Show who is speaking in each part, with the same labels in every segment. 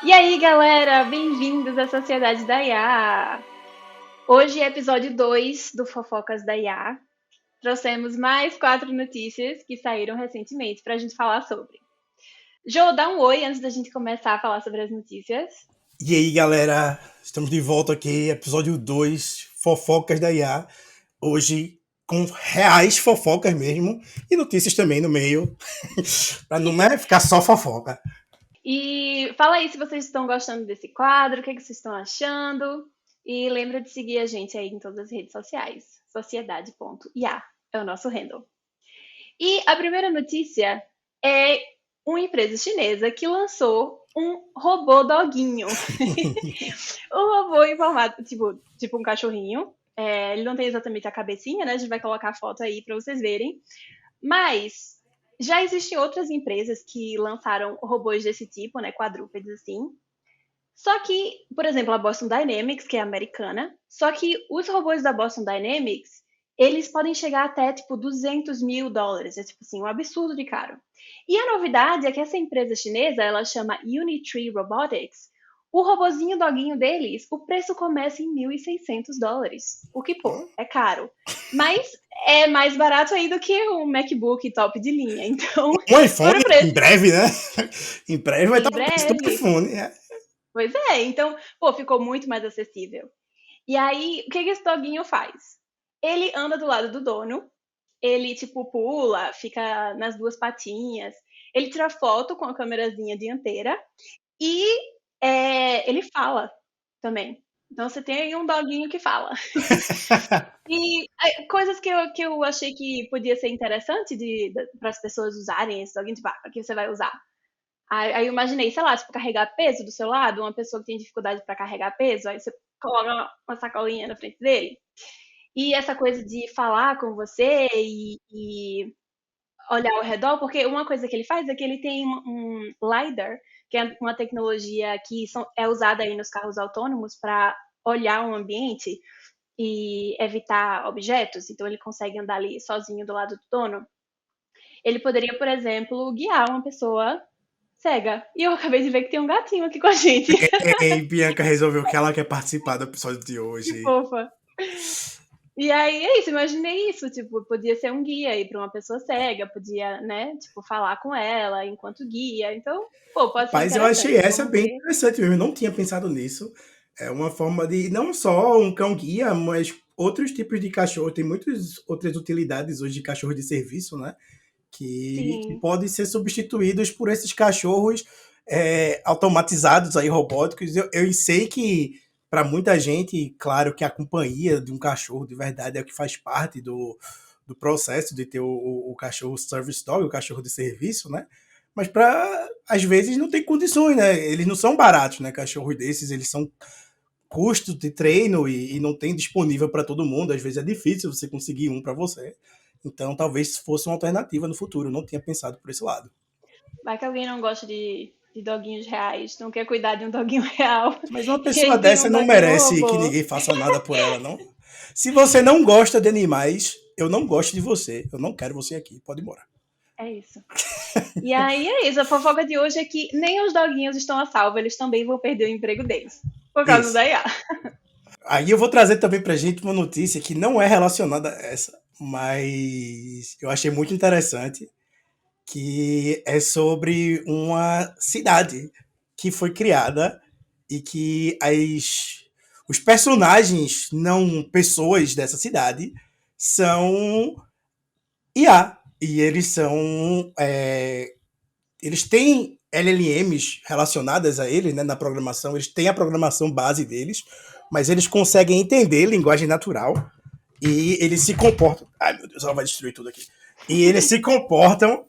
Speaker 1: E aí, galera, bem-vindos à Sociedade da IA. Hoje é episódio 2 do Fofocas da IA. Trouxemos mais 4 notícias que saíram recentemente para a gente falar sobre. Jô, dá um oi antes da gente começar a falar sobre as notícias.
Speaker 2: E aí, galera, estamos de volta aqui, episódio 2, Fofocas da IA. Hoje com reais fofocas mesmo e notícias também no meio, para não ficar só fofoca.
Speaker 1: E fala aí se vocês estão gostando desse quadro, o que vocês estão achando. E lembra de seguir a gente aí em todas as redes sociais. Sociedade.ia é o nosso handle. E a primeira notícia é uma empresa chinesa que lançou um robô doguinho. Um robô em formato, tipo um cachorrinho. Ele não tem exatamente a cabecinha, né? A gente vai colocar a foto aí para vocês verem. Mas já existem outras empresas que lançaram robôs desse tipo, né? Quadrúpedes assim. Só que, por exemplo, a Boston Dynamics, que é americana, só que os robôs da Boston Dynamics, eles podem chegar até, tipo, $200.000. É, tipo assim, um absurdo de caro. E a novidade é que essa empresa chinesa, ela chama Unitree Robotics. O robozinho doguinho deles, o preço começa em $1.600. O que, pô, é caro. Mas é mais barato aí do que um MacBook top de linha. Então,
Speaker 2: Um
Speaker 1: por
Speaker 2: iPhone
Speaker 1: o preço,
Speaker 2: em breve, né? Em breve vai
Speaker 1: em
Speaker 2: estar o preço do
Speaker 1: breve.
Speaker 2: iPhone. Né?
Speaker 1: Pois é, então, pô, ficou muito mais acessível. E aí, o que esse doguinho faz? Ele anda do lado do dono, ele, tipo, pula, fica nas duas patinhas, ele tira foto com a câmerazinha dianteira e ele fala também. Então, você tem aí um doguinho que fala. E coisas que eu achei que podia ser interessante para as pessoas usarem esse doguinho, tipo, aqui você vai usar. Aí eu imaginei, sei lá, tipo, carregar peso do seu lado, uma pessoa que tem dificuldade para carregar peso, aí você coloca uma sacolinha na frente dele. E essa coisa de falar com você e olhar ao redor, porque uma coisa que ele faz é que ele tem um LiDAR, que é uma tecnologia que é usada aí nos carros autônomos para olhar o ambiente e evitar objetos. Então ele consegue andar ali sozinho do lado do dono. Ele poderia, por exemplo, guiar uma pessoa cega. E eu acabei de ver que tem um gatinho aqui com a gente.
Speaker 2: E Bianca resolveu que ela quer participar do episódio de
Speaker 1: Que
Speaker 2: hoje.
Speaker 1: fofa. E aí é isso, imaginei isso, tipo, podia ser um guia aí para uma pessoa cega, podia, né, tipo, falar com ela enquanto guia. Então, pô, pode ser
Speaker 2: Rapaz, eu achei
Speaker 1: interessante.
Speaker 2: essa
Speaker 1: Vamos
Speaker 2: bem
Speaker 1: ver.
Speaker 2: interessante mesmo. Eu não tinha pensado nisso. É uma forma de não só um cão-guia, mas outros tipos de cachorro. Tem muitas outras utilidades hoje de cachorro de serviço, né? Que
Speaker 1: Sim,
Speaker 2: podem ser substituídos por esses cachorros automatizados aí, robóticos. Eu sei que para muita gente, claro que a companhia de um cachorro de verdade é o que faz parte do processo de ter o cachorro service dog, o cachorro de serviço, né? Mas para às vezes não tem condições, né? Eles não são baratos, né? Cachorros desses, eles são custos de treino e não tem disponível para todo mundo. Às vezes é difícil você conseguir um para você. Então, talvez fosse uma alternativa no futuro. Eu não tinha pensado por esse lado.
Speaker 1: vai que alguém não gosta de doguinhos reais, não quer cuidar de um doguinho real,
Speaker 2: Mas uma
Speaker 1: e
Speaker 2: pessoa
Speaker 1: aí tem
Speaker 2: dessa
Speaker 1: um
Speaker 2: não
Speaker 1: doguinho
Speaker 2: merece que
Speaker 1: robô.
Speaker 2: ninguém faça nada por ela, não. Se você não gosta de animais, eu não gosto de você. Eu não quero você aqui. Pode ir embora.
Speaker 1: É isso. E aí é isso, a fofoca de hoje é que nem os doguinhos estão a salvo, eles também vão perder o emprego deles, por causa
Speaker 2: Isso.
Speaker 1: da IA.
Speaker 2: Aí eu vou trazer também pra gente uma notícia que não é relacionada a essa, mas eu achei muito interessante, que é sobre uma cidade que foi criada e que os personagens, não pessoas dessa cidade, são IA. E eles são. Eles têm LLMs relacionadas a eles, né, na programação, eles têm a programação base deles, mas eles conseguem entender linguagem natural e eles se comportam. Ai, meu Deus, ela vai destruir tudo aqui. E eles se comportam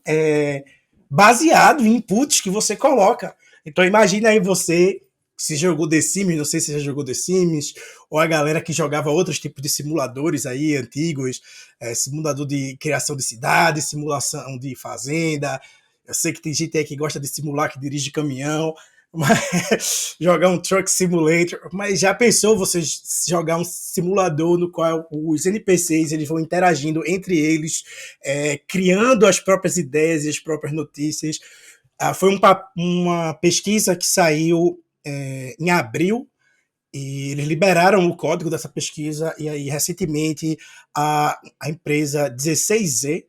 Speaker 2: baseado em inputs que você coloca. Então imagina aí você se jogou The Sims, não sei se você já jogou The Sims, ou a galera que jogava outros tipos de simuladores aí antigos, simulador de criação de cidade, simulação de fazenda. Eu sei que tem gente aí que gosta de simular que dirige caminhão, mas jogar um Truck Simulator, mas já pensou você jogar um simulador no qual os NPCs eles vão interagindo entre eles, criando as próprias ideias e as próprias notícias? Foi uma pesquisa que saiu em abril, e eles liberaram o código dessa pesquisa, e aí recentemente a empresa 16Z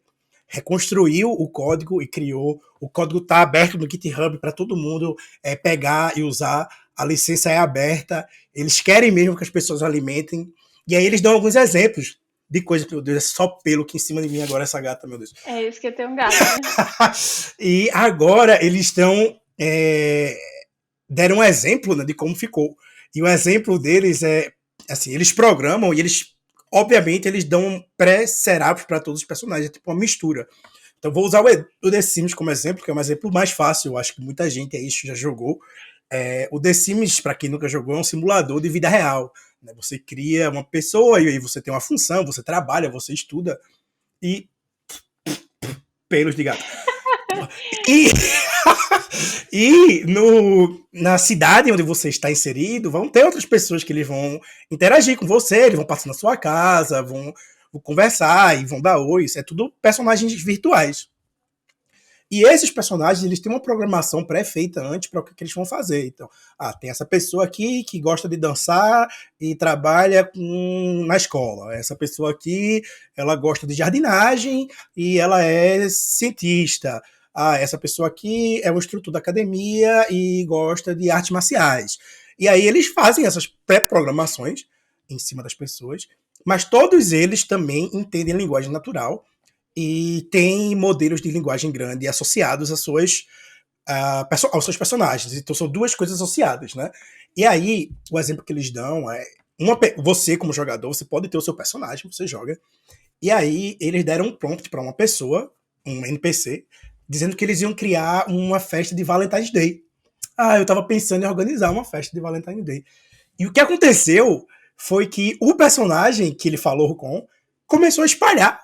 Speaker 2: reconstruiu o código e criou. O código está aberto no GitHub para todo mundo pegar e usar. A licença é aberta. Eles querem mesmo que as pessoas alimentem. E aí eles dão alguns exemplos de coisas. Meu Deus, é só pelo que em cima de mim agora essa gata, meu Deus.
Speaker 1: É isso que tem um gato, né?
Speaker 2: E agora eles estão deram um exemplo, né, de como ficou. E o exemplo deles é assim, eles programam e eles obviamente eles dão pré-setups para todos os personagens, é tipo uma mistura. Então vou usar o The Sims como exemplo, que é um exemplo mais fácil, eu acho que muita gente aí já jogou. O The Sims, para quem nunca jogou, é um simulador de vida real. Né? Você cria uma pessoa e aí você tem uma função, você trabalha, você estuda e pelos de gato. E, e na cidade onde você está inserido, vão ter outras pessoas que eles vão interagir com você, eles vão passar na sua casa, vão conversar e vão dar oi. Isso é tudo personagens virtuais. E esses personagens, eles têm uma programação pré-feita antes para o que eles vão fazer. Então, tem essa pessoa aqui que gosta de dançar e trabalha na escola. Essa pessoa aqui, ela gosta de jardinagem e ela é cientista. Essa pessoa aqui é um instrutor da academia e gosta de artes marciais. E aí eles fazem essas pré-programações em cima das pessoas, mas todos eles também entendem a linguagem natural e tem modelos de linguagem grande associados aos seus personagens. Então são duas coisas associadas, né? E aí, o exemplo que eles dão é você, como jogador, você pode ter o seu personagem, você joga, e aí eles deram um prompt para uma pessoa, um NPC, dizendo que eles iam criar uma festa de Valentine's Day. Eu tava pensando em organizar uma festa de Valentine's Day. E o que aconteceu foi que o personagem que ele falou com começou a espalhar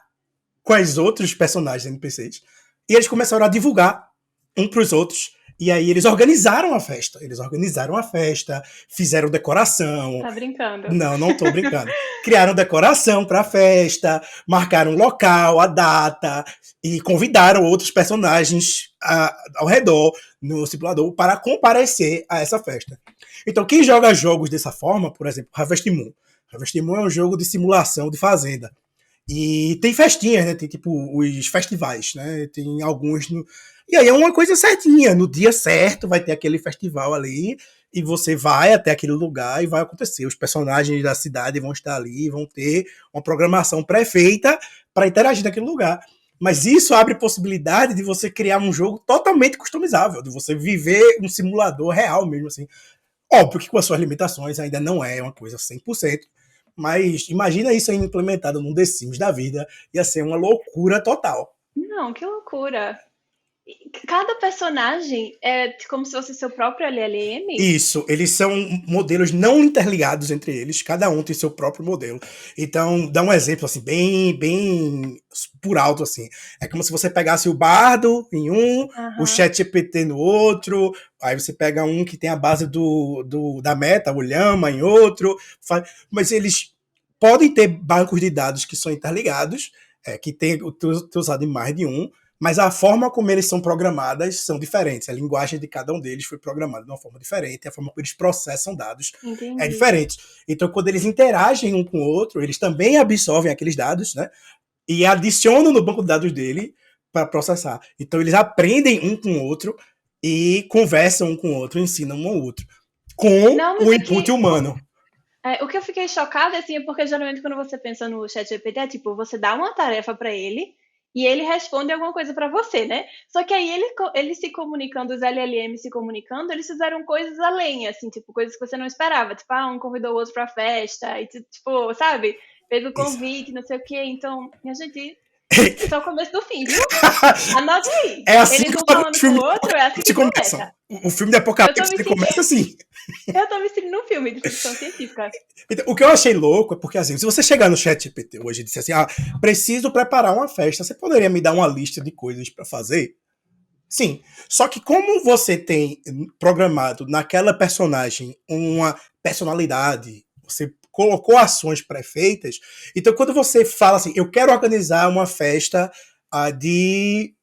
Speaker 2: com os outros personagens NPCs. E eles começaram a divulgar um para os outros. E aí eles organizaram a festa. Eles organizaram a festa, fizeram decoração.
Speaker 1: Tá brincando.
Speaker 2: Não, não tô brincando. Criaram decoração para a festa, marcaram o local, a data, e convidaram outros personagens ao redor no simulador para comparecer a essa festa. Então, quem joga jogos dessa forma, por exemplo, Harvest Moon. Harvest Moon é um jogo de simulação de fazenda. E tem festinhas, né? Tem tipo os festivais, né? Tem alguns. E aí é uma coisa certinha. No dia certo vai ter aquele festival ali. E você vai até aquele lugar e vai acontecer. Os personagens da cidade vão estar ali, vão ter uma programação pré-feita para interagir naquele lugar. Mas isso abre possibilidade de você criar um jogo totalmente customizável, de você viver um simulador real mesmo, assim. Óbvio que com as suas limitações ainda não é uma coisa 100%, mas imagina isso aí implementado num The Sims da vida, ia ser uma loucura total.
Speaker 1: Não, que loucura. Cada personagem é como se fosse seu próprio LLM?
Speaker 2: Isso, eles são modelos não interligados entre eles, cada um tem seu próprio modelo. Então, dá um exemplo assim, bem por alto assim. É como se você pegasse o Bardo em um, o ChatGPT no outro, aí você pega um que tem a base da Meta, o Llama em outro, mas eles podem ter bancos de dados que são interligados, que tem usado em mais de um, mas a forma como eles são programadas são diferentes. A linguagem de cada um deles foi programada de uma forma diferente, a forma como eles processam dados é diferente. Então, quando eles interagem um com o outro, eles também absorvem aqueles dados, né? E adicionam no banco de dados dele para processar. Então, eles aprendem um com o outro e conversam um com o outro, ensinam um ao outro, com o input humano.
Speaker 1: O que eu fiquei chocada, assim, é porque geralmente quando você pensa no ChatGPT, é tipo, você dá uma tarefa para ele e ele responde alguma coisa para você, né? Só que aí eles se comunicando, os LLM se comunicando, eles fizeram coisas além, assim, tipo, coisas que você não esperava. Tipo, um convidou o outro pra festa, e tipo, sabe? Fez o convite, não sei o quê. Então, minha gente, isso é o começo do fim, viu? Anota aí.
Speaker 2: É assim
Speaker 1: eles vão falando com o outro, é assim que começa.
Speaker 2: O filme de Apocalipse começa assim.
Speaker 1: Eu tô me sentindo num filme de ficção científica.
Speaker 2: Então, o que eu achei louco é porque, assim, se você chegar no ChatGPT hoje e disser assim, preciso preparar uma festa, você poderia me dar uma lista de coisas para fazer? Sim. Só que como você tem programado naquela personagem uma personalidade, você colocou ações pré-feitas, então quando você fala assim, eu quero organizar uma festa de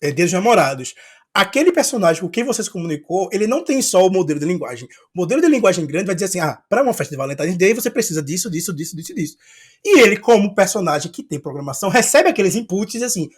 Speaker 2: Dia dos Namorados, aquele personagem com quem você se comunicou, ele não tem só o modelo de linguagem. O modelo de linguagem grande vai dizer assim, para uma festa de Valentine's Day você precisa disso, disso, disso, disso, disso. E ele, como personagem que tem programação, recebe aqueles inputs e diz assim,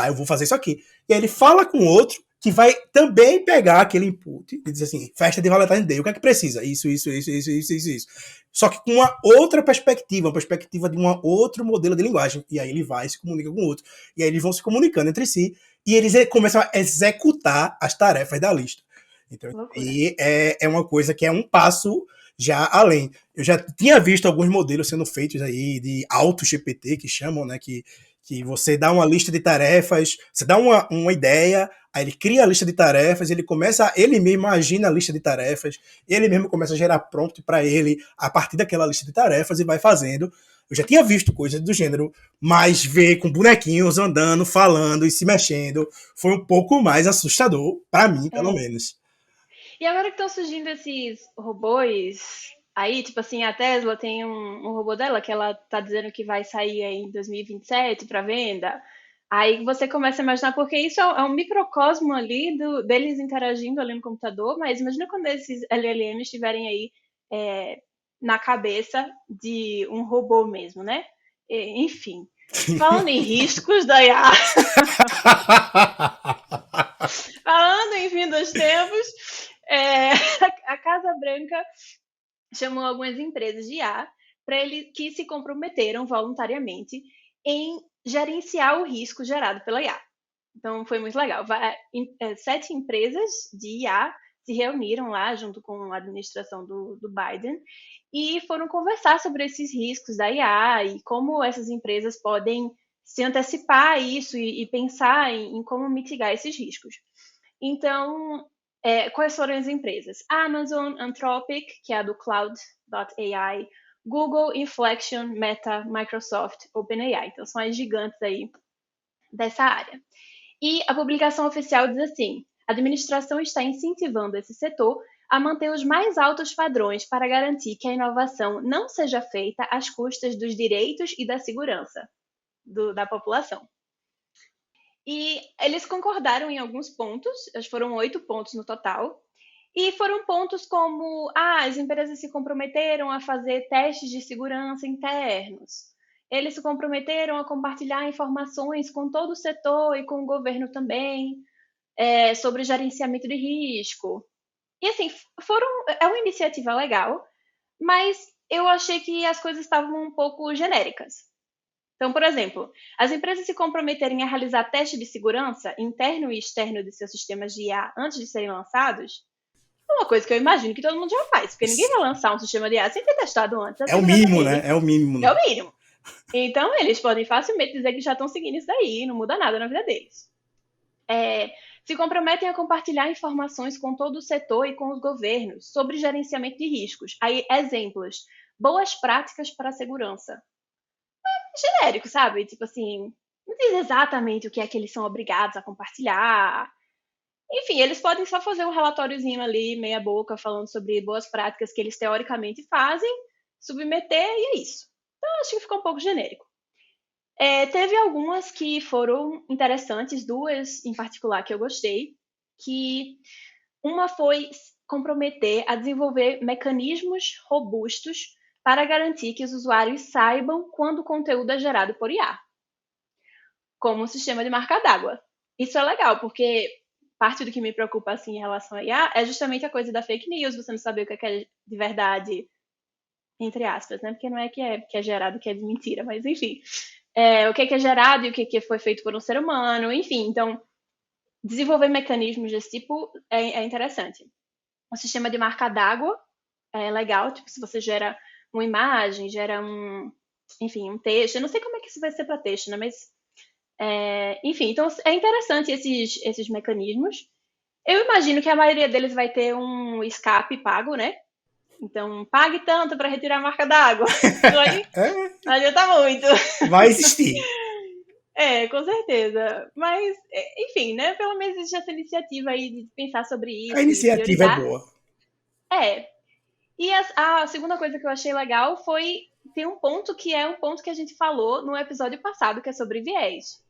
Speaker 2: eu vou fazer isso aqui. E aí ele fala com outro que vai também pegar aquele input e dizer assim, festa de Valentine's Day, o que é que precisa? Isso, isso, isso, isso, isso, isso, isso. Só que com uma outra perspectiva, uma perspectiva de um outro modelo de linguagem. E aí ele vai e se comunica com o outro. E aí eles vão se comunicando entre si e eles começam a executar as tarefas da lista. Então,
Speaker 1: Loucura.
Speaker 2: e é uma coisa que é um passo já além. Eu já tinha visto alguns modelos sendo feitos aí de auto GPT, que chamam, né, que você dá uma lista de tarefas, você dá uma ideia, aí ele cria a lista de tarefas, ele mesmo imagina a lista de tarefas, ele mesmo começa a gerar prompt para ele a partir daquela lista de tarefas e vai fazendo. Eu já tinha visto coisas do gênero, mas ver com bonequinhos andando, falando e se mexendo foi um pouco mais assustador, para mim, pelo
Speaker 1: É.
Speaker 2: menos.
Speaker 1: E agora que estão surgindo esses robôs aí, tipo assim, a Tesla tem um robô dela que ela tá dizendo que vai sair aí em 2027 para venda. Aí você começa a imaginar, porque isso é um microcosmo ali deles interagindo ali no computador, mas imagina quando esses LLMs estiverem aí é, na cabeça de um robô mesmo, né? Enfim, falando em riscos da IA, falando em fim dos tempos, é, a Casa Branca chamou algumas empresas de IA para ele que se comprometeram voluntariamente em gerenciar o risco gerado pela IA. Então foi muito legal. 7 empresas de IA se reuniram lá junto com a administração do Biden e foram conversar sobre esses riscos da IA e como essas empresas podem se antecipar a isso e pensar em como mitigar esses riscos. Então, quais foram as empresas? Amazon, Anthropic, que é a do Cloud.ai, Google, Inflection, Meta, Microsoft, OpenAI. Então, são as gigantes aí dessa área. E a publicação oficial diz assim: a administração está incentivando esse setor a manter os mais altos padrões para garantir que a inovação não seja feita às custas dos direitos e da segurança da população. E eles concordaram em alguns pontos, foram 8 pontos no total, e foram pontos como, as empresas se comprometeram a fazer testes de segurança internos, eles se comprometeram a compartilhar informações com todo o setor e com o governo também, sobre gerenciamento de risco. E assim, é uma iniciativa legal, mas eu achei que as coisas estavam um pouco genéricas. Então, por exemplo, as empresas se comprometerem a realizar testes de segurança interno e externo de seus sistemas de IA antes de serem lançados, é uma coisa que eu imagino que todo mundo já faz, porque ninguém vai lançar um sistema de IA sem ter testado antes a
Speaker 2: É o
Speaker 1: segurança
Speaker 2: mínimo,
Speaker 1: dele.
Speaker 2: né? É o mínimo.
Speaker 1: É o mínimo. Então, eles podem facilmente dizer que já estão seguindo isso daí, não muda nada na vida deles. Se comprometem a compartilhar informações com todo o setor e com os governos sobre gerenciamento de riscos. Aí, exemplos. Boas práticas para a segurança. Genérico, sabe? Tipo assim, não diz exatamente o que é que eles são obrigados a compartilhar. Enfim, eles podem só fazer um relatóriozinho ali, meia boca, falando sobre boas práticas que eles teoricamente fazem, submeter e é isso. Então, acho que ficou um pouco genérico. Teve algumas que foram interessantes, duas em particular que eu gostei, que uma foi comprometer a desenvolver mecanismos robustos para garantir que os usuários saibam quando o conteúdo é gerado por IA, como um sistema de marca d'água. Isso é legal, porque parte do que me preocupa assim, em relação a IA é justamente a coisa da fake news, você não saber o que é de verdade, entre aspas, né? Porque não é que é gerado que é de mentira, mas enfim. O que é gerado e o que foi feito por um ser humano, enfim. Então, desenvolver mecanismos desse tipo é interessante. O sistema de marca d'água é legal, tipo, se você gera uma imagem, gera enfim, um texto. Eu não sei como é que isso vai ser para texto, né? Mas, enfim, então é interessante esses mecanismos. Eu imagino que a maioria deles vai ter um escape pago, né? Então, pague tanto para retirar a marca d'água. Não adianta muito.
Speaker 2: Vai existir.
Speaker 1: Com certeza. Mas, enfim, né? Pelo menos existe essa iniciativa aí de pensar sobre
Speaker 2: A
Speaker 1: isso e
Speaker 2: iniciativa é
Speaker 1: priorizar.
Speaker 2: boa.
Speaker 1: E a segunda coisa que eu achei legal foi tem um ponto que é um ponto que a gente falou no episódio passado, que é sobre viés.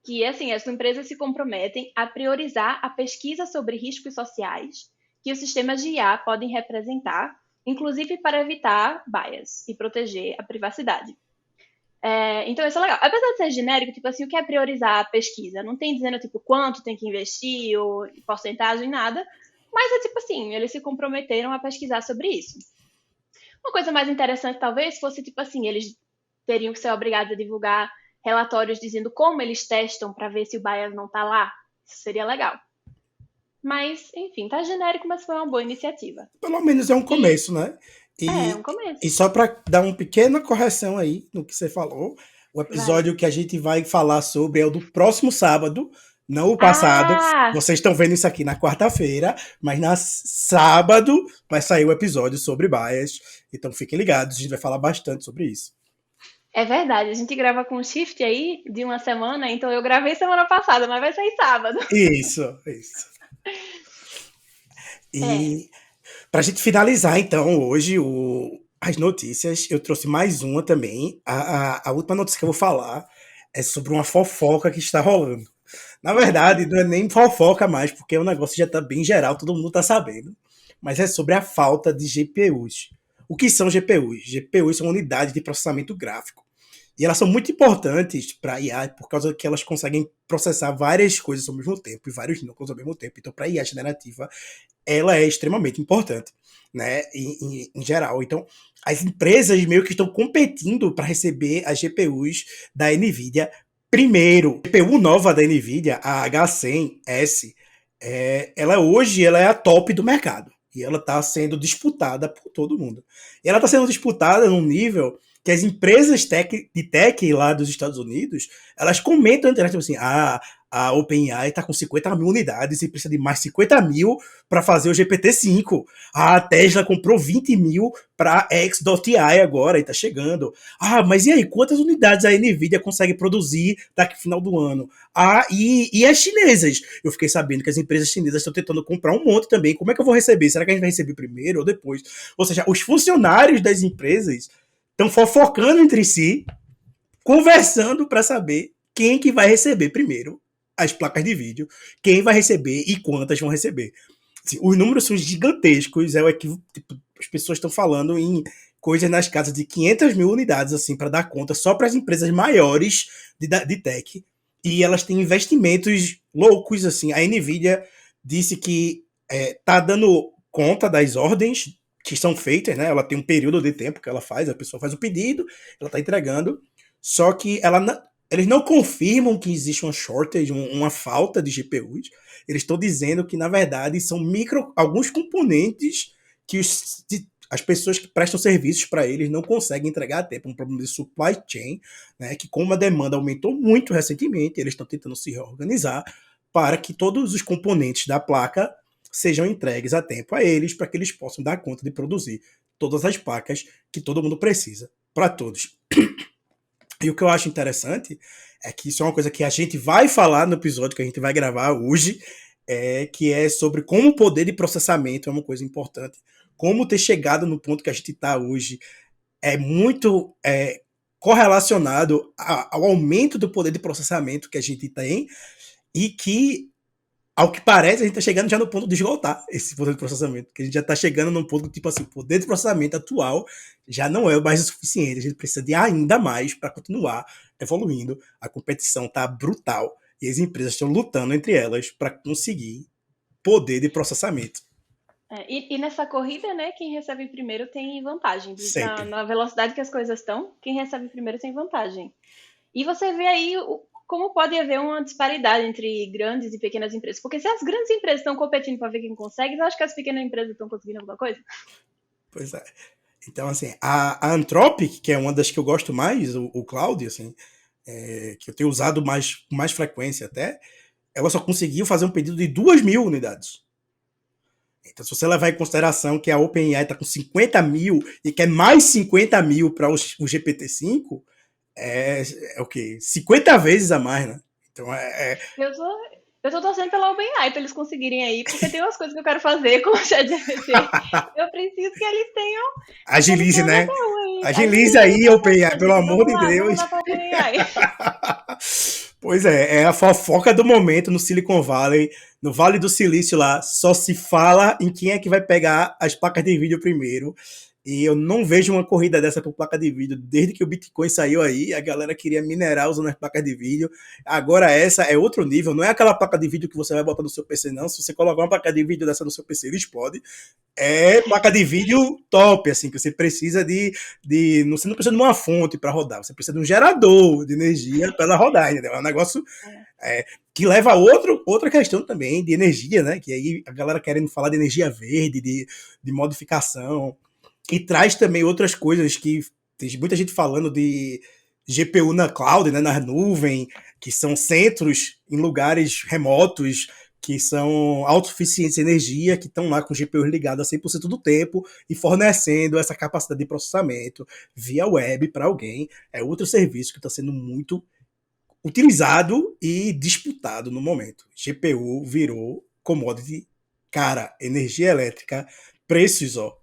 Speaker 1: que assim, as empresas se comprometem a priorizar a pesquisa sobre riscos sociais que os sistemas de IA podem representar, inclusive para evitar bias e proteger a privacidade. Então isso é legal. Apesar de ser genérico, tipo assim, o que é priorizar a pesquisa? Não tem dizendo, tipo, quanto tem que investir, ou porcentagem, nada. Mas é tipo assim, eles se comprometeram a pesquisar sobre isso. Uma coisa mais interessante, talvez, fosse, tipo assim, eles teriam que ser obrigados a divulgar relatórios dizendo como eles testam para ver se o bias não tá lá. Isso seria legal. Mas, enfim, tá genérico, mas foi uma boa iniciativa.
Speaker 2: Pelo menos é um
Speaker 1: E
Speaker 2: começo, né?
Speaker 1: é um
Speaker 2: E, e
Speaker 1: começo.
Speaker 2: só para dar uma pequena correção aí no que você falou, o
Speaker 1: Vai.
Speaker 2: episódio que a gente vai falar sobre é o do próximo sábado, não o passado.
Speaker 1: Ah!
Speaker 2: Vocês estão vendo isso aqui na quarta-feira, mas na sábado vai sair o episódio sobre bias. Então fiquem ligados, a gente vai falar bastante sobre isso.
Speaker 1: É verdade, a gente grava com shift aí de uma semana, então eu gravei semana passada, mas vai sair sábado.
Speaker 2: Isso, isso.
Speaker 1: É,
Speaker 2: E para a gente finalizar, então, hoje as notícias, eu trouxe mais uma também. A última notícia que eu vou falar é sobre uma fofoca que está rolando. Na verdade, não é nem fofoca mais, porque o negócio já está bem geral, todo mundo está sabendo. Mas é sobre a falta de GPUs. O que são GPUs? GPUs são unidades de processamento gráfico. E elas são muito importantes para a IA por causa que elas conseguem processar várias coisas ao mesmo tempo e vários núcleos ao mesmo tempo. Então, para a IA generativa, ela é extremamente importante, né, em geral. Então, as empresas meio que estão competindo para receber as GPUs da NVIDIA primeiro. A GPU nova da NVIDIA, a H100S, ela é a top do mercado. E ela está sendo disputada por todo mundo. E ela está sendo disputada num nível que as empresas de tech lá dos Estados Unidos, elas comentam entre elas, tipo assim, a OpenAI está com 50 mil unidades e precisa de mais 50 mil para fazer o GPT-5. A Tesla comprou 20 mil para X.AI agora e está chegando. Mas e aí, quantas unidades a NVIDIA consegue produzir daqui ao final do ano? E as chinesas? Eu fiquei sabendo que as empresas chinesas estão tentando comprar um monte também. Como é que eu vou receber? Será que a gente vai receber primeiro ou depois? Ou seja, os funcionários das empresas estão fofocando entre si, conversando para saber quem que vai receber primeiro as placas de vídeo, quem vai receber e quantas vão receber. Assim, os números são gigantescos, tipo, as pessoas estão falando em coisas nas casas de 500 mil unidades, assim, para dar conta, só para as empresas maiores de tech, e elas têm investimentos loucos, assim. A NVIDIA disse que tá dando conta das ordens que são feitas, né? Ela tem um período de tempo que ela faz, a pessoa faz o pedido, ela tá entregando, só que eles não confirmam que existe uma shortage, uma falta de GPUs. Eles estão dizendo que, na verdade, são alguns componentes que as pessoas que prestam serviços para eles não conseguem entregar a tempo. Um problema de supply chain, né? Que como a demanda aumentou muito recentemente, eles estão tentando se reorganizar para que todos os componentes da placa sejam entregues a tempo a eles, para que eles possam dar conta de produzir todas as placas que todo mundo precisa, para todos. E o que eu acho interessante é que isso é uma coisa que a gente vai falar no episódio que a gente vai gravar hoje, que é sobre como o poder de processamento é uma coisa importante. Como ter chegado no ponto que a gente está hoje é muito correlacionado ao aumento do poder de processamento que a gente tem e que, ao que parece, a gente está chegando já no ponto de esgotar esse poder de processamento. Que a gente já está chegando num ponto tipo assim, o poder de processamento atual já não é mais o suficiente. A gente precisa de ainda mais para continuar evoluindo. A competição está brutal e as empresas estão lutando entre elas para conseguir poder de processamento.
Speaker 1: E nessa corrida, né, quem recebe primeiro tem vantagem.
Speaker 2: Sempre.
Speaker 1: Na velocidade que as coisas estão, quem recebe primeiro tem vantagem. E você vê aí como pode haver uma disparidade entre grandes e pequenas empresas. Porque se as grandes empresas estão competindo para ver quem consegue, eu acho que as pequenas empresas estão conseguindo alguma coisa.
Speaker 2: Pois é. Então, assim, a Anthropic, que é uma das que eu gosto mais, o Cloud, assim, que eu tenho usado com mais frequência até, ela só conseguiu fazer um pedido de 2 mil unidades. Então, se você levar em consideração que a OpenAI está com 50 mil e quer mais 50 mil para o GPT-5, é o quê? 50 vezes a mais, né? Então,
Speaker 1: Eu tô torcendo pela OpenAI para eles conseguirem aí, porque tem umas coisas que eu quero fazer com o ChatGPT. Eu preciso que eles
Speaker 2: agilize,
Speaker 1: tenham
Speaker 2: né?
Speaker 1: GPU aí.
Speaker 2: Agilize aí, OpenAI, pelo amor de
Speaker 1: Vamos
Speaker 2: Deus.
Speaker 1: lá pra OpenAI. Ai, ai.
Speaker 2: Pois é a fofoca do momento no Silicon Valley, no Vale do Silício lá, só se fala em quem é que vai pegar as placas de vídeo primeiro. E eu não vejo uma corrida dessa por placa de vídeo. Desde que o Bitcoin saiu aí, a galera queria minerar usando as placas de vídeo. Agora essa é outro nível. Não é aquela placa de vídeo que você vai botar no seu PC, não. Se você colocar uma placa de vídeo dessa no seu PC, ele explode. É placa de vídeo top, assim, que você precisa você não precisa de uma fonte para rodar, você precisa de um gerador de energia para ela rodar, entendeu? É um negócio que leva a outra questão também de energia, né? Que aí a galera querendo falar de energia verde, de modificação, e traz também outras coisas que tem muita gente falando de GPU na cloud, né, na nuvem, que são centros em lugares remotos, que são autossuficientes em energia, que estão lá com o GPU ligado a 100% do tempo e fornecendo essa capacidade de processamento via web para alguém. É outro serviço que está sendo muito utilizado e disputado no momento. GPU virou commodity, cara, energia elétrica, preços, ó,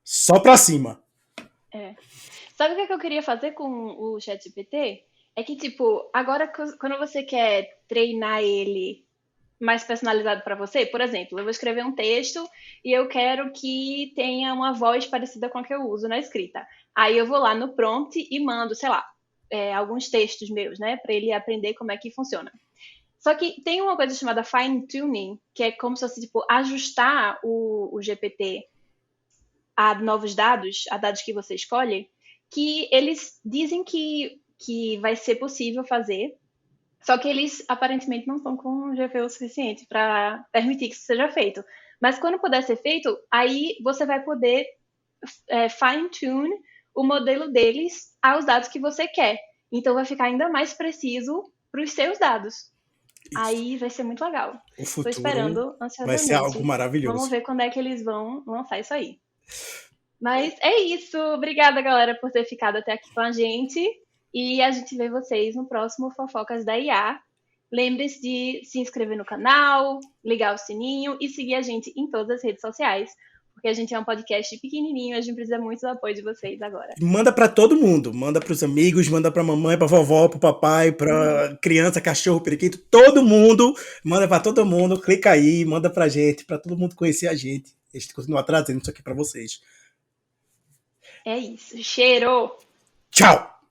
Speaker 2: só para cima.
Speaker 1: É. Sabe o que é que eu queria fazer com o ChatGPT? É que, tipo, agora quando você quer treinar ele mais personalizado para você, por exemplo, eu vou escrever um texto e eu quero que tenha uma voz parecida com a que eu uso na escrita. Aí eu vou lá no prompt e mando, sei lá, alguns textos meus, né, para ele aprender como é que funciona. Só que tem uma coisa chamada fine tuning, que é como se fosse, tipo, ajustar o GPT a novos dados, a dados que você escolhe, que eles dizem que vai ser possível fazer, só que eles aparentemente não estão com GPU suficiente para permitir que isso seja feito. Mas quando puder ser feito, aí você vai poder fine-tune o modelo deles aos dados que você quer. Então vai ficar ainda mais preciso para os seus dados.
Speaker 2: Isso.
Speaker 1: Aí vai ser muito legal.
Speaker 2: O
Speaker 1: Estou
Speaker 2: futuro
Speaker 1: esperando
Speaker 2: vai ser algo
Speaker 1: ansiosamente.
Speaker 2: maravilhoso.
Speaker 1: Vamos ver quando é que eles vão lançar isso aí. Mas é isso. Obrigada, galera, por ter ficado até aqui com a gente. E a gente vê vocês no próximo Fofocas da IA. Lembre-se de se inscrever no canal, ligar o sininho e seguir a gente em todas as redes sociais. Porque a gente é um podcast pequenininho, a gente precisa muito do apoio de vocês agora.
Speaker 2: Manda para todo mundo, manda para os amigos, manda para mamãe, para vovó, para papai, para criança, cachorro, periquito, todo mundo, manda para todo mundo, clica aí, manda pra gente, para todo mundo conhecer a gente. A gente continua trazendo isso aqui para vocês.
Speaker 1: É isso. Cheiro!
Speaker 2: Tchau!